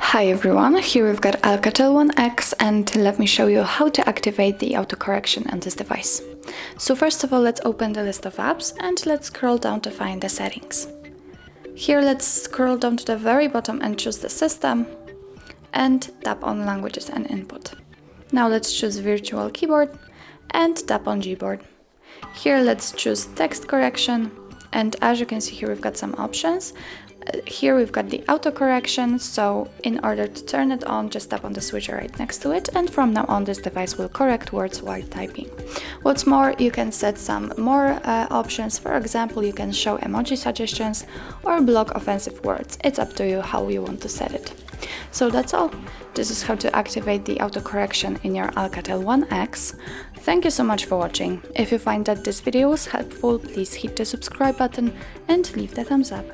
Hi everyone, here we've got ALCATEL One X, and let me show you how to activate the autocorrection on this device. So first of all, let's open the list of apps and let's scroll down to find the settings. Here let's scroll down to the very bottom and choose the system and tap on languages and input. Now let's choose virtual keyboard and tap on Gboard. Here let's choose text correction, and as you can see here we've got some options. Here we've got the autocorrection, so in order to turn it on, just tap on the switcher right next to it, and from now on this device will correct words while typing. What's more, you can set some more options. For example, you can show emoji suggestions or block offensive words. It's up to you how you want to set it. So that's all. This is how to activate the autocorrection in your ALCATEL One X. Thank you so much for watching. If you find that this video was helpful, please hit the subscribe button and leave the thumbs up.